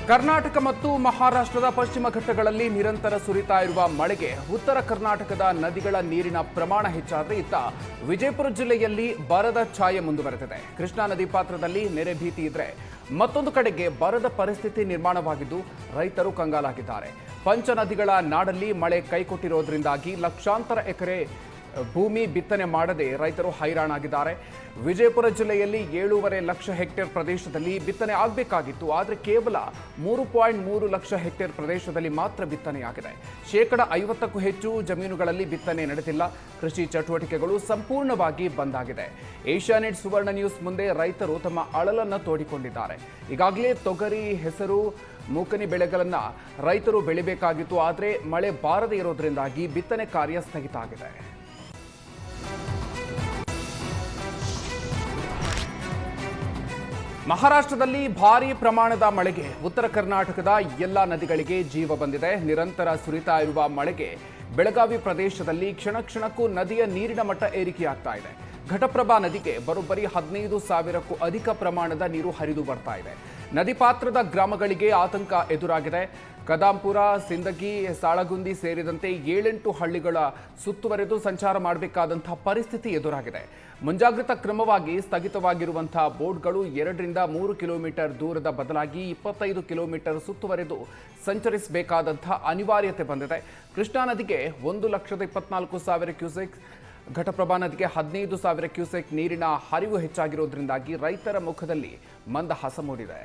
ಕರ್ನಾಟಕ ಮತ್ತು ಮಹಾರಾಷ್ಟ್ರದ ಪಶ್ಚಿಮ ಘಟ್ಟಗಳಲ್ಲಿ ನಿರಂತರ ಸುರಿತಾ ಇರುವ ಮಳೆಗೆ ಉತ್ತರ ಕರ್ನಾಟಕದ ನದಿಗಳ ನೀರಿನ ಪ್ರಮಾಣ ಹೆಚ್ಚಾದರೆ ಇತ್ತ ವಿಜಯಪುರ ಜಿಲ್ಲೆಯಲ್ಲಿ ಬರದ ಛಾಯೆ ಮುಂದುವರೆದಿದೆ. ಕೃಷ್ಣಾ ನದಿ ಪಾತ್ರದಲ್ಲಿ ನೆರೆ ಭೀತಿ ಇದ್ರೆ ಮತ್ತೊಂದು ಕಡೆಗೆ ಬರದ ಪರಿಸ್ಥಿತಿ ನಿರ್ಮಾಣವಾಗಿದ್ದು ರೈತರು ಕಂಗಾಲಾಗಿದ್ದಾರೆ. ಪಂಚ ನದಿಗಳ ನಾಡಲ್ಲಿ ಮಳೆ ಕೈಕೊಟ್ಟಿರೋದ್ರಿಂದಾಗಿ ಲಕ್ಷಾಂತರ ಎಕರೆ ಭೂಮಿ ಬಿತ್ತನೆ ಮಾಡದೆ ರೈತರು ಹೈರಾಣಾಗಿದ್ದಾರೆ. ವಿಜಯಪುರ ಜಿಲ್ಲೆಯಲ್ಲಿ 7.5 ಲಕ್ಷ ಹೆಕ್ಟೇರ್ ಪ್ರದೇಶದಲ್ಲಿ ಬಿತ್ತನೆ ಆಗಬೇಕಾಗಿತ್ತು. ಆದರೆ ಕೇವಲ 3.3 ಲಕ್ಷ ಹೆಕ್ಟೇರ್ ಪ್ರದೇಶದಲ್ಲಿ ಮಾತ್ರ ಬಿತ್ತನೆಯಾಗಿದೆ. 50%ಕ್ಕೂ ಹೆಚ್ಚು ಜಮೀನುಗಳಲ್ಲಿ ಬಿತ್ತನೆ ನಡೆದಿಲ್ಲ. ಕೃಷಿ ಚಟುವಟಿಕೆಗಳು ಸಂಪೂರ್ಣವಾಗಿ ಬಂದ್ ಆಗಿದೆ. ಏಷ್ಯಾನೆಟ್ ಸುವರ್ಣ ನ್ಯೂಸ್ ಮುಂದೆ ರೈತರು ತಮ್ಮ ಅಳಲನ್ನು ತೋಡಿಕೊಂಡಿದ್ದಾರೆ. ಈಗಾಗಲೇ ತೊಗರಿ, ಹೆಸರು, ಮೂಕನಿ ಬೆಳೆಗಳನ್ನು ರೈತರು ಬೆಳಿಬೇಕಾಗಿತ್ತು. ಆದರೆ ಮಳೆ ಬಾರದೇ ಇರೋದ್ರಿಂದಾಗಿ ಬಿತ್ತನೆ ಕಾರ್ಯ ಸ್ಥಗಿತ ಆಗಿದೆ. ಮಹಾರಾಷ್ಟ್ರದಲ್ಲಿ ಭಾರೀ ಪ್ರಮಾಣದ ಮಳೆಗೆ ಉತ್ತರ ಕರ್ನಾಟಕದ ಎಲ್ಲ ನದಿಗಳಿಗೆ ಜೀವ ಬಂದಿದೆ. ನಿರಂತರ ಸುರಿತಾ ಇರುವ ಮಳೆಗೆ ಬೆಳಗಾವಿ ಪ್ರದೇಶದಲ್ಲಿ ಕ್ಷಣಕ್ಕೂ ನದಿಯ ನೀರಿನ ಮಟ್ಟ ಏರಿಕೆಯಾಗ್ತಾ ಇದೆ. ಘಟಪ್ರಭಾ ನದಿಗೆ ಬರೋಬ್ಬರಿ 15,000ಕ್ಕೂ ಅಧಿಕ ಪ್ರಮಾಣದ ನೀರು ಹರಿದು ಬರ್ತಾ ಇದೆ. ನದಿ ಪಾತ್ರದ ಗ್ರಾಮಗಳಿಗೆ ಆತಂಕ ಎದುರಾಗಿದೆ. ಕದಾಂಪುರ, ಸಿಂದಗಿ, ಸಾಳಗುಂದಿ ಸೇರಿದಂತೆ 7-8 ಹಳ್ಳಿಗಳ ಸುತ್ತುವರೆದು ಸಂಚಾರ ಮಾಡಬೇಕಾದಂತಹ ಪರಿಸ್ಥಿತಿ ಎದುರಾಗಿದೆ. ಮುಂಜಾಗ್ರತಾ ಕ್ರಮವಾಗಿ ಸ್ಥಗಿತವಾಗಿರುವಂತಹ ಬೋಟ್ಗಳು 2-3 ಕಿಲೋಮೀಟರ್ ದೂರದ ಬದಲಾಗಿ 25 ಕಿಲೋಮೀಟರ್ ಸುತ್ತುವರೆದು ಸಂಚರಿಸಬೇಕಾದಂತಹ ಅನಿವಾರ್ಯತೆ ಬಂದಿದೆ. ಕೃಷ್ಣಾ ನದಿಗೆ 1,24,000 ಕ್ಯೂಸೆಕ್, ಘಟಪ್ರಭಾ ನದಿಗೆ 15,000 ಕ್ಯೂಸೆಕ್ ನೀರಿನ ಹರಿವು ಹೆಚ್ಚಾಗಿರೋದ್ರಿಂದಾಗಿ ರೈತರ ಮುಖದಲ್ಲಿ ಮಂದಹಾಸ ಮೂಡಿದೆ.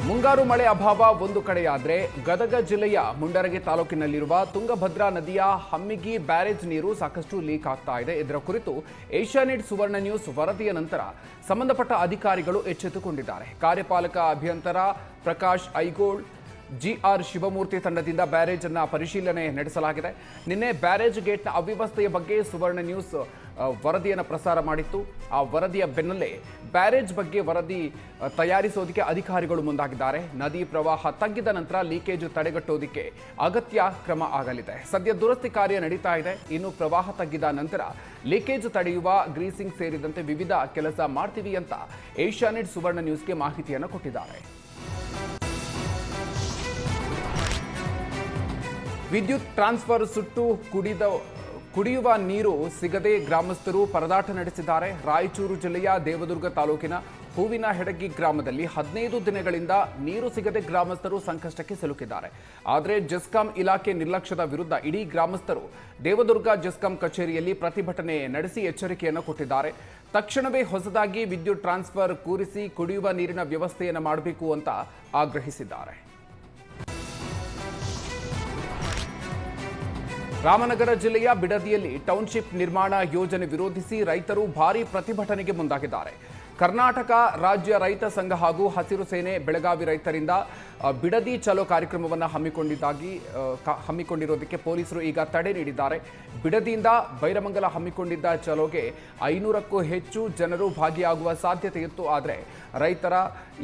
ಮುಂಗಾರು ಮಳೆ ಅಭಾವ ಒಂದು ಕಡೆಯಾದರೆ ಗದಗ ಜಿಲ್ಲೆಯ ಮುಂಡರಗಿ ತಾಲೂಕಿನಲ್ಲಿರುವ ತುಂಗಭದ್ರಾ ನದಿಯ ಹಮ್ಮಿಗಿ ಬ್ಯಾರೇಜ್ ನೀರು ಸಾಕಷ್ಟು ಲೀಕ್ ಆಗ್ತಾ ಇದೆ. ಇದರ ಕುರಿತು ಏಷ್ಯಾನೆಟ್ ಸುವರ್ಣ ನ್ಯೂಸ್ ವರದಿಯ ನಂತರ ಸಂಬಂಧಪಟ್ಟ ಅಧಿಕಾರಿಗಳು ಎಚ್ಚೆತ್ತುಕೊಂಡಿದ್ದಾರೆ. ಕಾರ್ಯಪಾಲಕ ಅಭಿಯಂತರ ಪ್ರಕಾಶ್ ಐಗೋಳ್, ಜಿಆರ್ ಶಿವಮೂರ್ತಿ ತಂಡದಿಂದ ಬ್ಯಾರೇಜ್ ಅನ್ನ ಪರಿಶೀಲನೆ ನಡೆಸಲಾಗಿದೆ. ನಿನ್ನೆ ಬ್ಯಾರೇಜ್ ಗೇಟ್ನ ಅವ್ಯವಸ್ಥೆಯ ಬಗ್ಗೆ ಸುವರ್ಣ ನ್ಯೂಸ್ ವರದಿಯನ್ನು ಪ್ರಸಾರ ಮಾಡಿತ್ತು. ಆ ವರದಿಯ ಬೆನ್ನಲ್ಲೇ ಬ್ಯಾರೇಜ್ ಬಗ್ಗೆ ವರದಿ ತಯಾರಿಸೋದಕ್ಕೆ ಅಧಿಕಾರಿಗಳು ಮುಂದಾಗಿದ್ದಾರೆ. ನದಿ ಪ್ರವಾಹ ತಗ್ಗಿದ ನಂತರ ಲೀಕೇಜ್ ತಡೆಗಟ್ಟೋದಕ್ಕೆ ಅಗತ್ಯ ಕ್ರಮ ಆಗಲಿದೆ. ಸದ್ಯ ದುರಸ್ತಿ ಕಾರ್ಯ ನಡೀತಾ ಇದೆ. ಇನ್ನು ಪ್ರವಾಹ ತಗ್ಗಿದ ನಂತರ ಲೀಕೇಜ್ ತಡೆಯುವ, ಗ್ರೀಸಿಂಗ್ ಸೇರಿದಂತೆ ವಿವಿಧ ಕೆಲಸ ಮಾಡ್ತೀವಿ ಅಂತ ಏಷ್ಯಾನೆಟ್ ಸುವರ್ಣ ನ್ಯೂಸ್ಗೆ ಮಾಹಿತಿಯನ್ನು ಕೊಟ್ಟಿದ್ದಾರೆ. ವಿದ್ಯುತ್ ಟ್ರಾನ್ಸ್ಫರ್ ಸುಟ್ಟು ಕುಡಿಯುವ ನೀರು ಸಿಗದೆ ಗ್ರಾಮಸ್ಥರು ಪರದಾಟ ನಡೆಸಿದ್ದಾರೆ. ರಾಯಚೂರು ಜಿಲ್ಲೆಯ ದೇವದುರ್ಗ ತಾಲೂಕಿನ ಹೂವಿನ ಹೆಡಗಿ ಗ್ರಾಮದಲ್ಲಿ 15 ದಿನಗಳಿಂದ ನೀರು ಸಿಗದೆ ಗ್ರಾಮಸ್ಥರು ಸಂಕಷ್ಟಕ್ಕೆ ಸಿಲುಕಿದ್ದಾರೆ. ಆದರೆ ಜೆಸ್ಕಾಂ ಇಲಾಖೆ ನಿರ್ಲಕ್ಷ್ಯದ ವಿರುದ್ಧ ಇಡೀ ಗ್ರಾಮಸ್ಥರು ದೇವದುರ್ಗ ಜೆಸ್ಕಾಂ ಕಚೇರಿಯಲ್ಲಿ ಪ್ರತಿಭಟನೆ ನಡೆಸಿ ಎಚ್ಚರಿಕೆಯನ್ನು ಕೊಟ್ಟಿದ್ದಾರೆ. ತಕ್ಷಣವೇ ಹೊಸದಾಗಿ ವಿದ್ಯುತ್ ಟ್ರಾನ್ಸ್ಫರ್ ಕೂರಿಸಿ ಕುಡಿಯುವ ನೀರಿನ ವ್ಯವಸ್ಥೆಯನ್ನು ಮಾಡಬೇಕು ಅಂತ ಆಗ್ರಹಿಸಿದ್ದಾರೆ. ರಾಮನಗರ ಜಿಲ್ಲೆಯ ಬಿಡದಿಯಲ್ಲಿ ಟೌನ್ಶಿಪ್ ನಿರ್ಮಾಣ ಯೋಜನೆ ವಿರೋಧಿಸಿ ರೈತರು ಭಾರೀ ಪ್ರತಿಭಟನೆಗೆ ಮುಂದಾಗಿದ್ದಾರೆ. ಕರ್ನಾಟಕ ರಾಜ್ಯ ರೈತ ಸಂಘ ಹಾಗೂ ಹಸಿರು ಸೇನೆ ಬೆಳಗಾವಿ ರೈತರಿಂದ ಬಿಡದಿ ಚಲೋ ಕಾರ್ಯಕ್ರಮವನ್ನು ಹಮ್ಮಿಕೊಂಡಿರೋದಕ್ಕೆ ಪೊಲೀಸರು ಈಗ ತಡೆ ನೀಡಿದ್ದಾರೆ. ಬಿಡದಿಯಿಂದ ಬೈರಮಂಗಲ ಹಮ್ಮಿಕೊಂಡಿದ್ದ ಚಲೋಗೆ 500ಕ್ಕೂ ಹೆಚ್ಚು ಜನರು ಭಾಗಿಯಾಗುವ ಸಾಧ್ಯತೆ ಇತ್ತು. ಆದರೆ ರೈತರ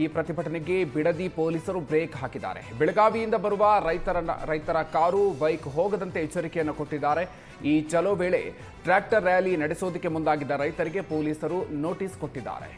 ಈ ಪ್ರತಿಭಟನೆಗೆ ಬಿಡದಿ ಪೊಲೀಸರು ಬ್ರೇಕ್ ಹಾಕಿದ್ದಾರೆ. ಬೆಳಗಾವಿಯಿಂದ ಬರುವ ರೈತರ ಕಾರು, ಬೈಕ್ ಹೋಗದಂತೆ ಎಚ್ಚರಿಕೆಯನ್ನು ಕೊಟ್ಟಿದ್ದಾರೆ. ಈ ಚಲೋ ವೇಳೆ ಟ್ರ್ಯಾಕ್ಟರ್ ರ್ಯಾಲಿ ನಡೆಸೋದಕ್ಕೆ ಮುಂದಾಗಿದ್ದ ರೈತರಿಗೆ ಪೊಲೀಸರು ನೋಟಿಸ್ ಕೊಟ್ಟಿದ್ದಾರೆ.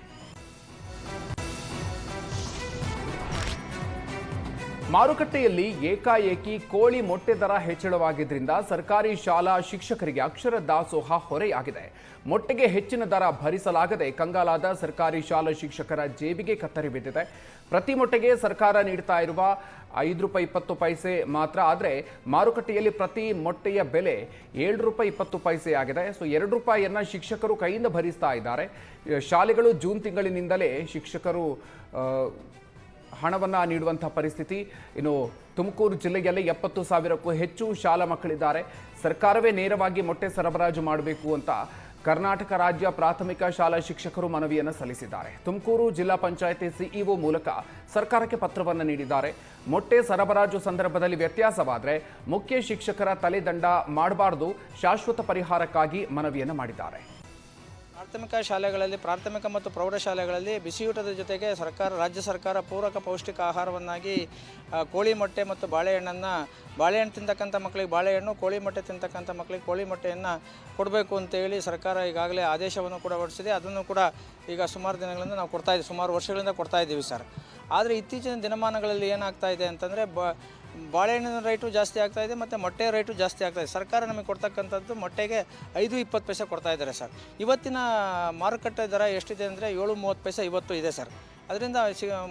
ಮಾರುಕಟ್ಟೆಯಲ್ಲಿ ಏಕಾಏಕಿ ಕೋಳಿ ಮೊಟ್ಟೆ ದರ ಹೆಚ್ಚಳವಾಗಿದ್ದರಿಂದ ಸರ್ಕಾರಿ ಶಾಲಾ ಶಿಕ್ಷಕರಿಗೆ ಅಕ್ಷರ ದಾಸೋಹ ಹೊರೆಯಾಗಿದೆ. ಮೊಟ್ಟೆಗೆ ಹೆಚ್ಚಿನ ದರ ಭರಿಸಲಾಗದೆ ಕಂಗಾಲಾದ ಸರ್ಕಾರಿ ಶಾಲಾ ಶಿಕ್ಷಕರ ಜೇಬಿಗೆ ಕತ್ತರಿ ಬಿದ್ದಿದೆ. ಪ್ರತಿ ಮೊಟ್ಟೆಗೆ ಸರ್ಕಾರ ನೀಡ್ತಾ ಇರುವ ₹5.20 ಮಾತ್ರ. ಆದರೆ ಮಾರುಕಟ್ಟೆಯಲ್ಲಿ ಪ್ರತಿ ಮೊಟ್ಟೆಯ ಬೆಲೆ ₹7.20 ಆಗಿದೆ. ಸೊ ₹2 ಶಿಕ್ಷಕರು ಕೈಯಿಂದ ಭರಿಸ್ತಾ ಇದ್ದಾರೆ. ಶಾಲೆಗಳು ಜೂನ್ ತಿಂಗಳಿನಿಂದಲೇ ಶಿಕ್ಷಕರು ಹಣವನ್ನು ನೀಡುವಂತಹ ಪರಿಸ್ಥಿತಿ. ಇನ್ನು ತುಮಕೂರು ಜಿಲ್ಲೆಯಲ್ಲಿ 70,000ಕ್ಕೂ ಹೆಚ್ಚು ಶಾಲಾ ಮಕ್ಕಳಿದ್ದಾರೆ. ಸರ್ಕಾರವೇ ನೇರವಾಗಿ ಮೊಟ್ಟೆ ಸರಬರಾಜು ಮಾಡಬೇಕು ಅಂತ ಕರ್ನಾಟಕ ರಾಜ್ಯ ಪ್ರಾಥಮಿಕ ಶಾಲಾ ಶಿಕ್ಷಕರು ಮನವಿಯನ್ನು ಸಲ್ಲಿಸಿದ್ದಾರೆ. ತುಮಕೂರು ಜಿಲ್ಲಾ ಪಂಚಾಯಿತಿ ಸಿಇಒ ಮೂಲಕ ಸರ್ಕಾರಕ್ಕೆ ಪತ್ರವನ್ನು ನೀಡಿದ್ದಾರೆ. ಮೊಟ್ಟೆ ಸರಬರಾಜು ಸಂದರ್ಭದಲ್ಲಿ ವ್ಯತ್ಯಾಸವಾದರೆ ಮುಖ್ಯ ಶಿಕ್ಷಕರ ತಲೆದಂಡ ಮಾಡಬಾರದು, ಶಾಶ್ವತ ಪರಿಹಾರಕ್ಕಾಗಿ ಮನವಿಯನ್ನು ಮಾಡಿದ್ದಾರೆ. ಪ್ರಾಥಮಿಕ ಶಾಲೆಗಳಲ್ಲಿ, ಪ್ರಾಥಮಿಕ ಮತ್ತು ಪ್ರೌಢಶಾಲೆಗಳಲ್ಲಿ ಬಿಸಿಯೂಟದ ಜೊತೆಗೆ ರಾಜ್ಯ ಸರ್ಕಾರ ಪೂರಕ ಪೌಷ್ಟಿಕ ಆಹಾರವನ್ನಾಗಿ ಕೋಳಿ ಮೊಟ್ಟೆ ಮತ್ತು ಬಾಳೆಹಣ್ಣು ತಿಂತಕ್ಕಂಥ ಮಕ್ಕಳಿಗೆ ಬಾಳೆಹಣ್ಣು, ಕೋಳಿ ಮೊಟ್ಟೆ ತಿಂತಕ್ಕಂಥ ಮಕ್ಕಳಿಗೆ ಕೋಳಿ ಮೊಟ್ಟೆಯನ್ನು ಕೊಡಬೇಕು ಅಂತೇಳಿ ಸರ್ಕಾರ ಈಗಾಗಲೇ ಆದೇಶವನ್ನು ಕೂಡ ಹೊರಡಿಸಿದೆ. ಅದನ್ನು ಕೂಡ ಈಗ ಸುಮಾರು ದಿನಗಳಿಂದ ನಾವು ಕೊಡ್ತಾಯಿದ್ದೀವಿ, ಸುಮಾರು ವರ್ಷಗಳಿಂದ ಕೊಡ್ತಾಯಿದ್ದೀವಿ ಸರ್. ಆದರೆ ಇತ್ತೀಚಿನ ದಿನಮಾನಗಳಲ್ಲಿ ಏನಾಗ್ತಾ ಇದೆ ಅಂತಂದರೆ ಬಾಳೆಹಣ್ಣಿನ ರೇಟು ಜಾಸ್ತಿ ಆಗ್ತಾಯಿದೆ ಮತ್ತು ಮೊಟ್ಟೆ ರೇಟು ಜಾಸ್ತಿ ಆಗ್ತಾಯಿದೆ. ಸರ್ಕಾರ ನಮಗೆ ಕೊಡ್ತಕ್ಕಂಥದ್ದು ಮೊಟ್ಟೆಗೆ 5.20 ಪೈಸೆ ಕೊಡ್ತಾ ಇದ್ದಾರೆ ಸರ್. ಇವತ್ತಿನ ಮಾರುಕಟ್ಟೆ ದರ ಎಷ್ಟಿದೆ ಅಂದರೆ 7.30 ಪೈಸೆ ಇವತ್ತು ಇದೆ ಸರ್. ಅದರಿಂದ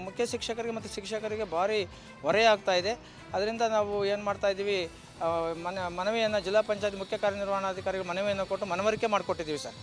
ಮುಖ್ಯ ಶಿಕ್ಷಕರಿಗೆ ಮತ್ತು ಶಿಕ್ಷಕರಿಗೆ ಭಾರಿ ಹೊರೆ ಆಗ್ತಾ ಇದೆ. ಅದರಿಂದ ನಾವು ಏನು ಮಾಡ್ತಾಯಿದ್ದೀವಿ, ಮನವಿಯನ್ನು ಜಿಲ್ಲಾ ಪಂಚಾಯತ್ ಮುಖ್ಯ ಕಾರ್ಯನಿರ್ವಹಣಾಧಿಕಾರಿಗಳು ಮನವಿಯನ್ನು ಕೊಟ್ಟು ಮನವರಿಕೆ ಮಾಡಿಕೊಟ್ಟಿದ್ದೀವಿ ಸರ್.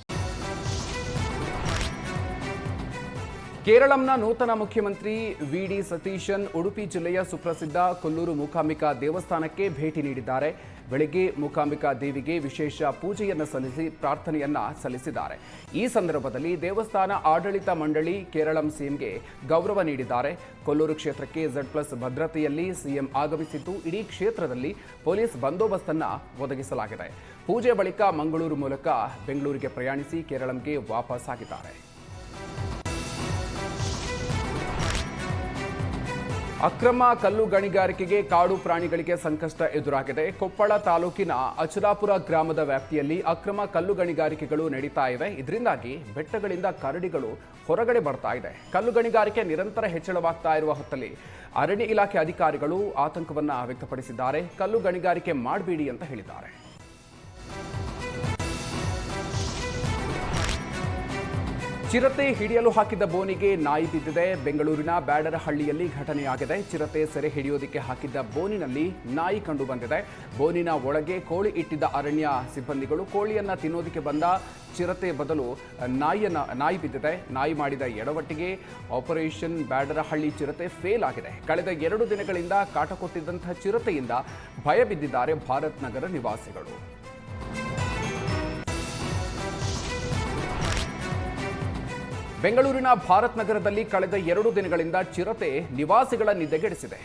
ಕೇರಳಂನ ನೂತನ ಮುಖ್ಯಮಂತ್ರಿ ವಿ.ಡಿ. ಸತೀಶನ್ ಉಡುಪಿ ಜಿಲ್ಲೆಯ ಸುಪ್ರಸಿದ್ಧ ಕೊಲ್ಲೂರು ಮೂಕಾಂಬಿಕಾ ದೇವಸ್ಥಾನಕ್ಕೆ ಭೇಟಿ ನೀಡಿದ್ದಾರೆ. ಬೆಳಗ್ಗೆ ಮೂಕಾಂಬಿಕಾ ದೇವಿಗೆ ವಿಶೇಷ ಪೂಜೆಯನ್ನು ಸಲ್ಲಿಸಿ ಪ್ರಾರ್ಥನೆಯನ್ನ ಸಲ್ಲಿಸಿದ್ದಾರೆ. ಈ ಸಂದರ್ಭದಲ್ಲಿ ದೇವಸ್ಥಾನ ಆಡಳಿತ ಮಂಡಳಿ ಕೇರಳಂ ಸಿಎಂಗೆ ಗೌರವ ನೀಡಿದ್ದಾರೆ. ಕೊಲ್ಲೂರು ಕ್ಷೇತ್ರಕ್ಕೆ Z+ ಭದ್ರತೆಯಲ್ಲಿ ಸಿಎಂ ಆಗಮಿಸಿದ್ದು ಇಡೀ ಕ್ಷೇತ್ರದಲ್ಲಿ ಪೊಲೀಸ್ ಬಂದೋಬಸ್ತನ್ನ ಒದಗಿಸಲಾಗಿದೆ. ಪೂಜೆ ಬಳಿಕ ಮಂಗಳೂರು ಮೂಲಕ ಬೆಂಗಳೂರಿಗೆ ಪ್ರಯಾಣಿಸಿ ಕೇರಳಂಗೆ ವಾಪಸ್ ಆಗಿದ್ದಾರೆ. ಅಕ್ರಮ ಕಲ್ಲು ಗಣಿಗಾರಿಕೆಗೆ ಕಾಡು ಪ್ರಾಣಿಗಳಿಗೆ ಸಂಕಷ್ಟ ಎದುರಾಗಿದೆ. ಕೊಪ್ಪಳ ತಾಲೂಕಿನ ಅಚಲಾಪುರ ಗ್ರಾಮದ ವ್ಯಾಪ್ತಿಯಲ್ಲಿ ಅಕ್ರಮ ಕಲ್ಲು ಗಣಿಗಾರಿಕೆಗಳು ನಡೀತಾ ಇವೆ. ಇದರಿಂದಾಗಿ ಬೆಟ್ಟಗಳಿಂದ ಕರಡಿಗಳು ಹೊರಗಡೆ ಬರ್ತಾ ಇದೆ. ಕಲ್ಲು ಗಣಿಗಾರಿಕೆ ನಿರಂತರ ಹೆಚ್ಚಳವಾಗ್ತಾ ಇರುವ ಹೊತ್ತಲ್ಲಿ ಅರಣ್ಯ ಇಲಾಖೆ ಅಧಿಕಾರಿಗಳು ಆತಂಕವನ್ನ ವ್ಯಕ್ತಪಡಿಸಿದ್ದಾರೆ. ಕಲ್ಲು ಗಣಿಗಾರಿಕೆ ಮಾಡಬೇಡಿ ಅಂತ ಹೇಳಿದ್ದಾರೆ. ಚಿರತೆ ಹಿಡಿಯಲು ಹಾಕಿದ್ದ ಬೋನಿಗೆ ನಾಯಿ ಬಿದ್ದಿದೆ. ಬೆಂಗಳೂರಿನ ಬ್ಯಾಡರಹಳ್ಳಿಯಲ್ಲಿ ಘಟನೆಯಾಗಿದೆ. ಚಿರತೆ ಸೆರೆ ಹಿಡಿಯೋದಕ್ಕೆ ಹಾಕಿದ್ದ ಬೋನಿನಲ್ಲಿ ನಾಯಿ ಕಂಡು ಬಂದಿದೆ. ಬೋನಿನ ಒಳಗೆ ಕೋಳಿ ಇಟ್ಟಿದ್ದ ಅರಣ್ಯ ಸಿಬ್ಬಂದಿಗಳು ಕೋಳಿಯನ್ನ ತಿನ್ನೋದಕ್ಕೆ ಬಂದ ಚಿರತೆ ಬದಲು ನಾಯಿ ಬಿದ್ದಿದೆ. ನಾಯಿ ಮಾಡಿದ ಎಡವಟ್ಟಿಗೆ ಆಪರೇಷನ್ ಬ್ಯಾಡರಹಳ್ಳಿ ಚಿರತೆ ಫೇಲ್ ಆಗಿದೆ. ಕಳೆದ 2 ದಿನಗಳಿಂದ ಕಾಟ ಕೊಟ್ಟಿದ್ದಂತಹ ಚಿರತೆಯಿಂದ ಭಯ ಬಿದ್ದಿದ್ದಾರೆ ಭಾರತ್ ನಗರ ನಿವಾಸಿಗಳು. ಬೆಂಗಳೂರಿನ ಭಾರತ್ ನಗರದಲ್ಲಿ ಕಳೆದ 2 ದಿನಗಳಿಂದ ಚಿರತೆ ನಿವಾಸಿಗಳ ನಿದ್ದೆಗೆಡಿಸಿದೆ.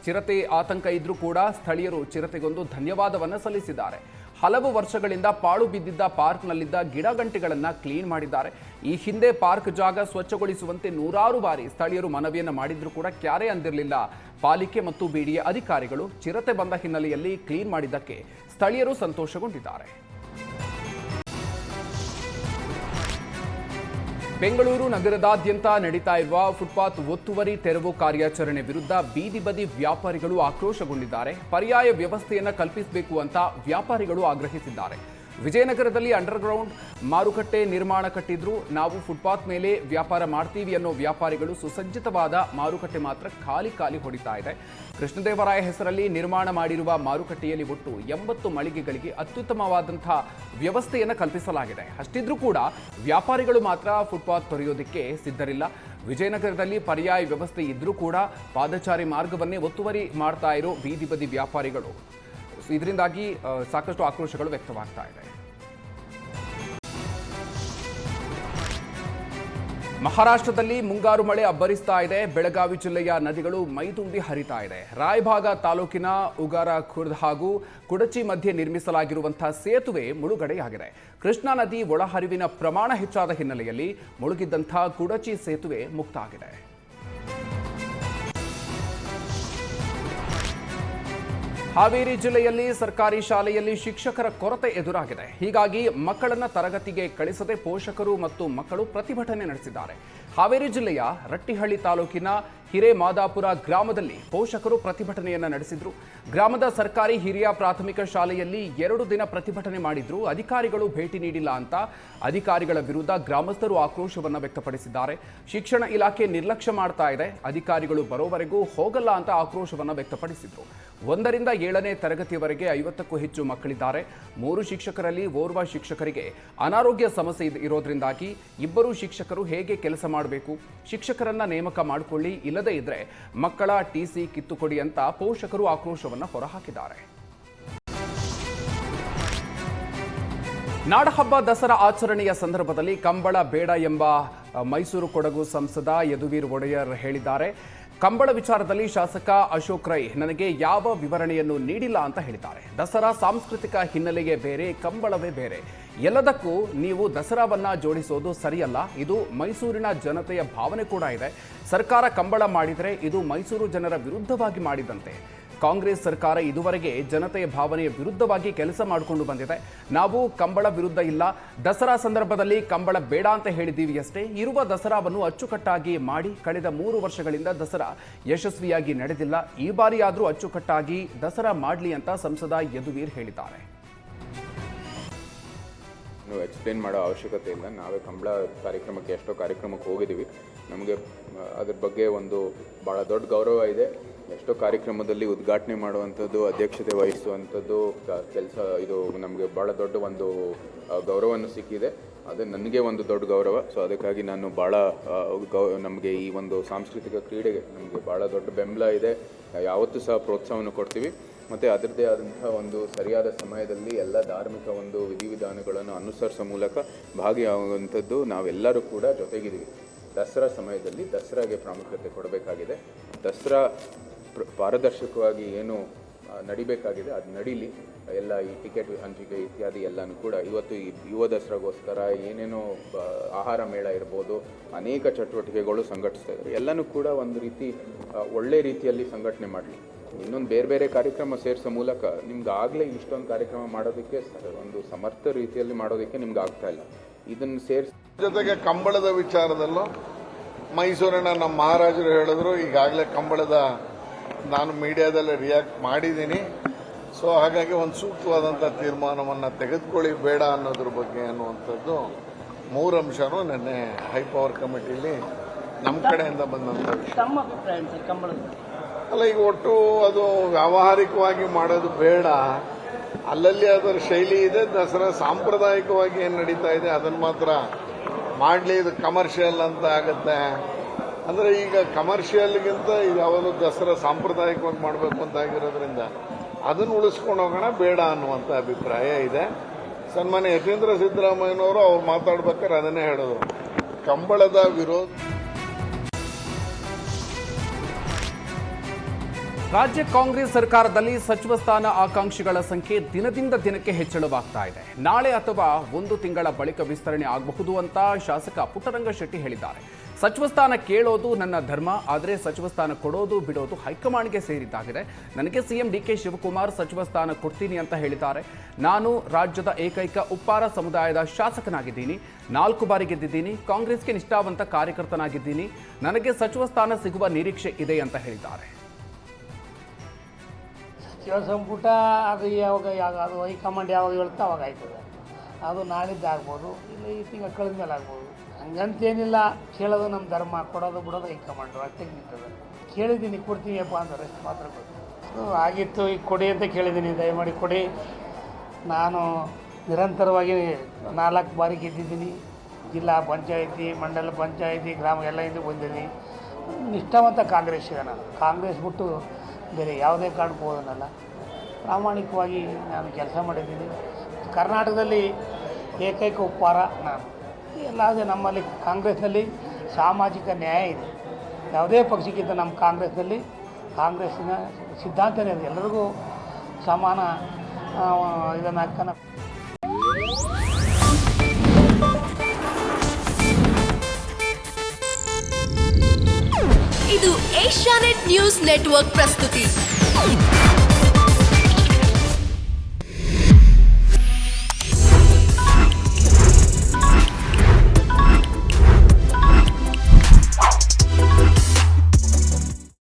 ಚಿರತೆ ಆತಂಕ ಇದ್ರೂ ಕೂಡ ಸ್ಥಳೀಯರು ಚಿರತೆಗೊಂದು ಧನ್ಯವಾದವನ್ನು ಸಲ್ಲಿಸಿದ್ದಾರೆ. ಹಲವು ವರ್ಷಗಳಿಂದ ಪಾಳು ಬಿದ್ದಿದ್ದ ಪಾರ್ಕ್ನಲ್ಲಿದ್ದ ಗಿಡಗಂಟಿಗಳನ್ನು ಕ್ಲೀನ್ ಮಾಡಿದ್ದಾರೆ. ಈ ಹಿಂದೆ ಪಾರ್ಕ್ ಜಾಗ ಸ್ವಚ್ಛಗೊಳಿಸುವಂತೆ 100 ಬಾರಿ ಸ್ಥಳೀಯರು ಮನವಿಯನ್ನು ಮಾಡಿದ್ರೂ ಕೂಡ ಕ್ಯಾರೆ ಅಂದಿರಲಿಲ್ಲ ಪಾಲಿಕೆ ಮತ್ತು ಬಿಡಿಎ ಅಧಿಕಾರಿಗಳು. ಚಿರತೆ ಬಂದ ಹಿನ್ನೆಲೆಯಲ್ಲಿ ಕ್ಲೀನ್ ಮಾಡಿದ್ದಕ್ಕೆ ಸ್ಥಳೀಯರು ಸಂತೋಷಗೊಂಡಿದ್ದಾರೆ. ಬೆಂಗಳೂರು ನಗರದಾದ್ಯಂತ ನಡೀತಾ ಇರುವ ಫುಟ್ಪಾತ್ ಒತ್ತುವರಿ ತೆರವು ಕಾರ್ಯಾಚರಣೆ ವಿರುದ್ಧ ಬೀದಿ ಬದಿ ವ್ಯಾಪಾರಿಗಳು ಆಕ್ರೋಶಗೊಂಡಿದ್ದಾರೆ. ಪರ್ಯಾಯ ವ್ಯವಸ್ಥೆಯನ್ನು ಕಲ್ಪಿಸಬೇಕು ಅಂತ ವ್ಯಾಪಾರಿಗಳು ಆಗ್ರಹಿಸಿದ್ದಾರೆ. ವಿಜಯನಗರದಲ್ಲಿ ಅಂಡರ್ಗ್ರೌಂಡ್ ಮಾರುಕಟ್ಟೆ ನಿರ್ಮಾಣ ಕಟ್ಟಿದ್ರು, ನಾವು ಫುಟ್ಪಾತ್ ಮೇಲೆ ವ್ಯಾಪಾರ ಮಾಡ್ತೀವಿ ಅನ್ನೋ ವ್ಯಾಪಾರಿಗಳು ಸುಸಜ್ಜಿತವಾದ ಮಾರುಕಟ್ಟೆ ಮಾತ್ರ ಖಾಲಿ ಹೊಡಿತಾ ಇದೆ. ಕೃಷ್ಣದೇವರಾಯ ಹೆಸರಲ್ಲಿ ನಿರ್ಮಾಣ ಮಾಡಿರುವ ಮಾರುಕಟ್ಟೆಯಲ್ಲಿ ಒಟ್ಟು 80 ಮಳಿಗೆಗಳಿಗೆ ಅತ್ಯುತ್ತಮವಾದಂತಹ ವ್ಯವಸ್ಥೆಯನ್ನು ಕಲ್ಪಿಸಲಾಗಿದೆ. ಅಷ್ಟಿದ್ರೂ ಕೂಡ ವ್ಯಾಪಾರಿಗಳು ಮಾತ್ರ ಫುಟ್ಪಾತ್ ತೊರೆಯೋದಕ್ಕೆ ಸಿದ್ಧರಿಲ್ಲ. ವಿಜಯನಗರದಲ್ಲಿ ಪರ್ಯಾಯ ವ್ಯವಸ್ಥೆ ಇದ್ರೂ ಕೂಡ ಪಾದಚಾರಿ ಮಾರ್ಗವನ್ನೇ ಒತ್ತುವರಿ ಮಾಡ್ತಾ ಇರೋ ಬೀದಿ ಬದಿ ವ್ಯಾಪಾರಿಗಳು, ಇದರಿಂದಾಗಿ ಸಾಕಷ್ಟು ಆಕ್ರೋಶಗಳು ವ್ಯಕ್ತವಾಗ್ತಾ ಇದೆ. ಮಹಾರಾಷ್ಟ್ರದಲ್ಲಿ ಮುಂಗಾರು ಮಳೆ ಅಬ್ಬರಿಸ್ತಾ ಇದೆ. ಬೆಳಗಾವಿ ಜಿಲ್ಲೆಯ ನದಿಗಳು ಮೈದುಂಬಿ ಹರಿತಾ ಇದೆ. ರಾಯಭಾಗ ತಾಲೂಕಿನ ಉಗಾರ ಖುರ್ದ್ ಹಾಗೂ ಕುಡಚಿ ಮಧ್ಯೆ ನಿರ್ಮಿಸಲಾಗಿರುವಂತಹ ಸೇತುವೆ ಮುಳುಗಡೆಯಾಗಿದೆ. ಕೃಷ್ಣಾ ನದಿ ಒಳಹರಿವಿನ ಪ್ರಮಾಣ ಹೆಚ್ಚಾದ ಹಿನ್ನೆಲೆಯಲ್ಲಿ ಮುಳುಗಿದ್ದಂತಹ ಕುಡಚಿ ಸೇತುವೆ ಮುಕ್ತ ಆಗಿದೆ. ಹಾವೇರಿ ಜಿಲ್ಲೆಯಲ್ಲಿ ಸರ್ಕಾರಿ ಶಾಲೆಯಲ್ಲಿ ಶಿಕ್ಷಕರ ಕೊರತೆ ಎದುರಾಗಿದೆ. ಹೀಗಾಗಿ ಮಕ್ಕಳನ್ನ ತರಗತಿಗೆ ಕಳಿಸದೆ ಪೋಷಕರು ಮತ್ತು ಮಕ್ಕಳು ಪ್ರತಿಭಟನೆ ನಡೆಸಿದ್ದಾರೆ. ಹಾವೇರಿ ಜಿಲ್ಲೆಯ ರಟ್ಟಿಹಳ್ಳಿ ತಾಲೂಕಿನ ಹಿರೇಮಾದಾಪುರ ಗ್ರಾಮದಲ್ಲಿ ಪೋಷಕರು ಪ್ರತಿಭಟನೆಯನ್ನ ನಡೆಸಿದ್ರು. ಗ್ರಾಮದ ಸರ್ಕಾರಿ ಹಿರಿಯ ಪ್ರಾಥಮಿಕ ಶಾಲೆಯಲ್ಲಿ 2 ದಿನ ಪ್ರತಿಭಟನೆ ಮಾಡಿದ್ರು. ಅಧಿಕಾರಿಗಳು ಭೇಟಿ ನೀಡಿಲ್ಲ ಅಂತ ಅಧಿಕಾರಿಗಳ ವಿರುದ್ಧ ಗ್ರಾಮಸ್ಥರು ಆಕ್ರೋಶವನ್ನ ವ್ಯಕ್ತಪಡಿಸಿದ್ದಾರೆ. ಶಿಕ್ಷಣ ಇಲಾಖೆ ನಿರ್ಲಕ್ಷ್ಯ ಮಾಡ್ತಾ ಇದೆ, ಅಧಿಕಾರಿಗಳು ಬರೋವರೆಗೂ ಹೋಗಲ್ಲ ಅಂತ ಆಕ್ರೋಶವನ್ನ ವ್ಯಕ್ತಪಡಿಸಿದ್ರು. 1ರಿಂದ 7ನೇ ತರಗತಿಯವರೆಗೆ 50ಕ್ಕೂ ಹೆಚ್ಚು ಮಕ್ಕಳಿದ್ದಾರೆ. 3 ಶಿಕ್ಷಕರಲ್ಲಿ ಓರ್ವ ಶಿಕ್ಷಕರಿಗೆ ಅನಾರೋಗ್ಯ ಸಮಸ್ಯೆ ಇರೋದ್ರಿಂದಾಗಿ 2 ಶಿಕ್ಷಕರು ಹೇಗೆ ಕೆಲಸ ಮಾಡಬೇಕು? ಶಿಕ್ಷಕರನ್ನ ನೇಮಕ ಮಾಡಿಕೊಳ್ಳಿ, ಇಲ್ಲದೇ ಇದ್ರೆ ಮಕ್ಕಳ ಟಿಸಿ ಕಿತ್ತುಕೊಡಿ ಅಂತ ಪೋಷಕರು ಆಕ್ರೋಶವನ್ನು ಹೊರಹಾಕಿದ್ದಾರೆ. ನಾಡಹಬ್ಬ ದಸರಾ ಆಚರಣೆಯ ಸಂದರ್ಭದಲ್ಲಿ ಕಂಬಳ ಬೇಡ ಎಂಬ ಮೈಸೂರು ಕೊಡಗು ಸಂಸದ ಯದುವೀರ್ ಒಡೆಯರ್ ಹೇಳಿದ್ದಾರೆ. ಕಂಬಳ ವಿಚಾರದಲ್ಲಿ ಶಾಸಕ ಅಶೋಕ್ ರೈ ನನಗೆ ಯಾವ ವಿವರಣೆಯನ್ನು ನೀಡಿಲ್ಲ ಅಂತ ಹೇಳಿದ್ದಾರೆ. ದಸರಾ ಸಾಂಸ್ಕೃತಿಕ ಹಿನ್ನೆಲೆಯೇ ಬೇರೆ, ಕಂಬಳವೇ ಬೇರೆ. ಎಲ್ಲದಕ್ಕೂ ನೀವು ದಸರಾವನ್ನ ಜೋಡಿಸೋದು ಸರಿಯಲ್ಲ. ಇದು ಮೈಸೂರಿನ ಜನತೆಯ ಭಾವನೆ ಕೂಡ ಇದೆ. ಸರ್ಕಾರ ಕಂಬಳ ಮಾಡಿದರೆ ಇದು ಮೈಸೂರು ಜನರ ವಿರುದ್ಧವಾಗಿ ಮಾಡಿದಂತೆ. ಕಾಂಗ್ರೆಸ್ ಸರ್ಕಾರ ಇದುವರೆಗೆ ಜನತೆಯ ಭಾವನೆಯ ವಿರುದ್ಧವಾಗಿ ಕೆಲಸ ಮಾಡಿಕೊಂಡು ಬಂದಿದೆ. ನಾವು ಕಂಬಳ ವಿರುದ್ಧ ಇಲ್ಲ. ದಸರಾ ಸಂದರ್ಭದಲ್ಲಿ ಕಂಬಳ ಬೇಡ ಅಂತ ಹೇಳಿದ್ದೀವಿ ಅಷ್ಟೇ. ಇರುವ ದಸರಾವನ್ನು ಅಚ್ಚುಕಟ್ಟಾಗಿ ಮಾಡಿ. ಕಳೆದ 3 ವರ್ಷಗಳಿಂದ ದಸರಾ ಯಶಸ್ವಿಯಾಗಿ ನಡೆದಿಲ್ಲ. ಈ ಬಾರಿ ಆದರೂ ಅಚ್ಚುಕಟ್ಟಾಗಿ ದಸರಾ ಮಾಡಲಿ ಅಂತ ಸಂಸದ ಯದುವೀರ್ ಹೇಳಿದ್ದಾರೆ. ನಾವು ಎಕ್ಸ್ಪ್ಲೇನ್ ಮಾಡೋ ಅವಶ್ಯಕತೆ ಇಲ್ಲ. ನಾವೇ ಕಂಬಳ ಕಾರ್ಯಕ್ರಮಕ್ಕೆ ಎಷ್ಟೋ ಕಾರ್ಯಕ್ರಮಕ್ಕೆ ಹೋಗಿದ್ದೀವಿ. ನಮಗೆ ಅದ್ರ ಬಗ್ಗೆ ಒಂದು ಭಾಳ ದೊಡ್ಡ ಗೌರವ ಇದೆ. ಎಷ್ಟೋ ಕಾರ್ಯಕ್ರಮದಲ್ಲಿ ಉದ್ಘಾಟನೆ ಮಾಡುವಂಥದ್ದು, ಅಧ್ಯಕ್ಷತೆ ವಹಿಸುವಂಥದ್ದು ಕೆಲಸ, ಇದು ನಮಗೆ ಭಾಳ ದೊಡ್ಡ ಒಂದು ಗೌರವವನ್ನು ಸಿಕ್ಕಿದೆ. ಅದು ನನಗೆ ಒಂದು ದೊಡ್ಡ ಗೌರವ. ಸೊ ಅದಕ್ಕಾಗಿ ನಾನು ಭಾಳ ನಮಗೆ ಈ ಒಂದು ಸಾಂಸ್ಕೃತಿಕ ಕ್ರೀಡೆಗೆ ನಮಗೆ ಭಾಳ ದೊಡ್ಡ ಬೆಂಬಲ ಇದೆ. ಯಾವತ್ತೂ ಸಹ ಪ್ರೋತ್ಸಾಹವನ್ನು ಕೊಡ್ತೀವಿ. ಮತ್ತು ಅದರದ್ದೇ ಆದಂಥ ಒಂದು ಸರಿಯಾದ ಸಮಯದಲ್ಲಿ ಎಲ್ಲ ಧಾರ್ಮಿಕ ಒಂದು ವಿಧಿವಿಧಾನಗಳನ್ನು ಅನುಸರಿಸೋ ಮೂಲಕ ಭಾಗಿಯಾಗುವಂಥದ್ದು ನಾವೆಲ್ಲರೂ ಕೂಡ ಜೊತೆಗಿದ್ದೀವಿ. ದಸರಾ ಸಮಯದಲ್ಲಿ ದಸರಾಗೆ ಪ್ರಾಮುಖ್ಯತೆ ಕೊಡಬೇಕಾಗಿದೆ. ದಸರಾ ಪಾರದರ್ಶಕವಾಗಿ ಏನು ನಡಿಬೇಕಾಗಿದೆ ಅದು ನಡೀಲಿ. ಎಲ್ಲ ಈ ಟಿಕೆಟ್ ಹಂಚಿಕೆ ಇತ್ಯಾದಿ ಎಲ್ಲನೂ ಕೂಡ ಇವತ್ತು ಈ ಯುವ ದಸರಾಗೋಸ್ಕರ ಏನೇನೋ ಆಹಾರ ಮೇಳ ಇರ್ಬೋದು, ಅನೇಕ ಚಟುವಟಿಕೆಗಳು ಸಂಘಟಿಸ್ತಾ ಇದ್ದಾರೆ. ಎಲ್ಲನೂ ಕೂಡ ಒಂದು ರೀತಿ ಒಳ್ಳೆ ರೀತಿಯಲ್ಲಿ ಸಂಘಟನೆ ಮಾಡಲಿ. ಇನ್ನೊಂದು ಬೇರೆ ಬೇರೆ ಕಾರ್ಯಕ್ರಮ ಸೇರಿಸೋ ಮೂಲಕ ನಿಮ್ಗೆ ಆಗಲೇ ಇಷ್ಟೊಂದು ಕಾರ್ಯಕ್ರಮ ಮಾಡೋದಕ್ಕೆ ಒಂದು ಸಮರ್ಥ ರೀತಿಯಲ್ಲಿ ಮಾಡೋದಕ್ಕೆ ನಿಮ್ಗೆ ಆಗ್ತಾ ಇಲ್ಲ. ಇದನ್ನು ಜೊತೆಗೆ ಕಂಬಳದ ವಿಚಾರದಲ್ಲೂ ಮೈಸೂರಿನ ನಮ್ಮ ಮಹಾರಾಜರು ಹೇಳಿದ್ರು, ಈಗಾಗಲೇ ಕಂಬಳದ ನಾನು ಮೀಡಿಯಾದಲ್ಲಿ ರಿಯಾಕ್ಟ್ ಮಾಡಿದ್ದೀನಿ. ಸೊ ಹಾಗಾಗಿ ಒಂದು ಸೂಕ್ತವಾದಂಥ ತೀರ್ಮಾನವನ್ನು ತೆಗೆದುಕೊಳ್ಳಿ ಬೇಡ ಅನ್ನೋದ್ರ ಬಗ್ಗೆ ಅನ್ನುವಂಥದ್ದು 3 ಅಂಶನೂ ನಿನ್ನೆ ಹೈಪವರ್ ಕಮಿಟಿಲಿ ನಮ್ಮ ಕಡೆಯಿಂದ ಬಂದಂಥ ವಿಷಯ. ಅಲ್ಲ, ಈಗ ಒಟ್ಟು ಅದು ವ್ಯಾವಹಾರಿಕವಾಗಿ ಮಾಡೋದು ಬೇಡ. ಅಲ್ಲಲ್ಲಿ ಅದರ ಶೈಲಿ ಇದೆ. ದಸರಾ ಸಾಂಪ್ರದಾಯಿಕವಾಗಿ ಏನು ನಡೀತಾ ಇದೆ ಅದನ್ನು ಮಾತ್ರ ಮಾಡಲಿ. ಇದು ಕಮರ್ಷಿಯಲ್ ಅಂತ ಆಗುತ್ತೆ. ಅಂದರೆ ಈಗ ಕಮರ್ಷಿಯಲ್ಗಿಂತ ಇದು ಯಾವಾಗಲೂ ದಸರಾ ಸಾಂಪ್ರದಾಯಿಕವಾಗಿ ಮಾಡಬೇಕು ಅಂತ ಆಗಿರೋದ್ರಿಂದ ಅದನ್ನು ಉಳಿಸ್ಕೊಂಡು ಹೋಗೋಣ ಬೇಡ ಅನ್ನುವಂಥ ಅಭಿಪ್ರಾಯ ಇದೆ. ಸನ್ಮಾನ್ಯ ಯತೀಂದ್ರ ಸಿದ್ದರಾಮಯ್ಯನವರು ಅವ್ರು ಮಾತಾಡ್ಬೇಕಾದ್ರೆ ಅದನ್ನೇ ಹೇಳಿದ್ರು, ಕಂಬಳದ ವಿರೋಧ. ರಾಜ್ಯ ಕಾಂಗ್ರೆಸ್ ಸರ್ಕಾರದಲ್ಲಿ ಸಚಿವ ಸ್ಥಾನ ಆಕಾಂಕ್ಷಿಗಳ ಸಂಖ್ಯೆ ದಿನದಿಂದ ದಿನಕ್ಕೆ ಹೆಚ್ಚಳವಾಗ್ತಾ ಇದೆ. ನಾಳೆ ಅಥವಾ 1 ತಿಂಗಳ ಬಳಿಕ ವಿಸ್ತರಣೆ ಆಗಬಹುದು ಅಂತ ಶಾಸಕ ಪುಟ್ಟರಂಗ ಶೆಟ್ಟಿ ಹೇಳಿದ್ದಾರೆ. ಸಚಿವ ಸ್ಥಾನ ಕೇಳೋದು ನನ್ನ ಧರ್ಮ, ಆದರೆ ಸಚಿವ ಸ್ಥಾನ ಕೊಡೋದು ಬಿಡೋದು ಹೈಕಮಾಂಡ್ಗೆ ಸೇರಿದ್ದಾಗಿದೆ. ನನಗೆ ಸಿಎಂ ಡಿಕೆ ಶಿವಕುಮಾರ್ ಸಚಿವ ಸ್ಥಾನ ಕೊಡ್ತೀನಿ ಅಂತ ಹೇಳಿದ್ದಾರೆ. ನಾನು ರಾಜ್ಯದ ಏಕೈಕ ಉಪ್ಪಾರ ಸಮುದಾಯದ ಶಾಸಕನಾಗಿದ್ದೀನಿ. 4 ಬಾರಿ ಗೆದ್ದಿದ್ದೀನಿ. ಕಾಂಗ್ರೆಸ್ಗೆ ನಿಷ್ಠಾವಂತ ಕಾರ್ಯಕರ್ತನಾಗಿದ್ದೀನಿ. ನನಗೆ ಸಚಿವ ಸ್ಥಾನ ಸಿಗುವ ನಿರೀಕ್ಷೆ ಇದೆ ಅಂತ ಹೇಳಿದ್ದಾರೆ. ಸಚಿವ ಸಂಪುಟ ಅದು ಯಾವಾಗ ಅದು ಹೈಕಮಾಂಡ್ ಯಾವಾಗ ಹೇಳ್ತಾ ಅವಾಗ ಆಯ್ತದೆ. ಅದು ನಾಳಿದ್ದು ಆಗ್ಬೋದು, ಇಲ್ಲ ಈ ತಿಂಗಳು ಕಳೆದ ಮೇಲೆ ಆಗ್ಬೋದು. ಹಂಗಂತೇನಿಲ್ಲ. ಕೇಳೋದು ನಮ್ಮ ಧರ್ಮ, ಕೊಡೋದು ಬಿಡೋದು ಹೈಕಮಾಂಡು ಅಷ್ಟೇ ನಿಂತದೆ. ಕೇಳಿದ್ದೀನಿ, ಕೊಡ್ತೀವಿಯಪ್ಪ ಅಂದ್ರೆ ಅಷ್ಟು ಮಾತ್ರ ಕೊಡ್ತೀನಿ. ಆಗಿತ್ತು, ಈಗ ಕೊಡಿ ಅಂತ ಕೇಳಿದ್ದೀನಿ. ದಯಮಾಡಿ ಕೊಡಿ. ನಾನು ನಿರಂತರವಾಗಿ 4 ಬಾರಿ ಗೆದ್ದಿದ್ದೀನಿ. ಜಿಲ್ಲಾ ಪಂಚಾಯಿತಿ, ಮಂಡಲ ಪಂಚಾಯಿತಿ, ಗ್ರಾಮ ಎಲ್ಲ ಹಿಂದೆ ಬಂದಿದ್ದೀನಿ. ನಿಷ್ಠಾವಂತ ಕಾಂಗ್ರೆಸ್ಸಿಗೆ ನಾನು. ಕಾಂಗ್ರೆಸ್ ಬಿಟ್ಟು ಬೇರೆ ಯಾವುದೇ ಕಾರಣಕ್ಕೂ ಹೋದನಲ್ಲ. ಪ್ರಾಮಾಣಿಕವಾಗಿ ನಾನು ಕೆಲಸ ಮಾಡಿದ್ದೀನಿ. ಕರ್ನಾಟಕದಲ್ಲಿ ಏಕೈಕ ಉಪ್ಪಾರ ನಾನು. ಎಲ್ಲಾದರೆ ನಮ್ಮಲ್ಲಿ ಕಾಂಗ್ರೆಸ್ನಲ್ಲಿ ಸಾಮಾಜಿಕ ನ್ಯಾಯ ಇದೆ. ಯಾವುದೇ ಪಕ್ಷಕ್ಕಿಂತ ನಮ್ಮ ಕಾಂಗ್ರೆಸ್ನಲ್ಲಿ ಕಾಂಗ್ರೆಸ್ಸಿನ ಸಿದ್ಧಾಂತನೇ ಇದೆ. ಎಲ್ಲರಿಗೂ ಸಮಾನ ಇದನ್ನು ಹಾಕ್ತಾನೆ. ಇದು ಏಷ್ಯಾನೆಟ್ ನ್ಯೂಸ್ ನೆಟ್ವರ್ಕ್ ಪ್ರಸ್ತುತಿ.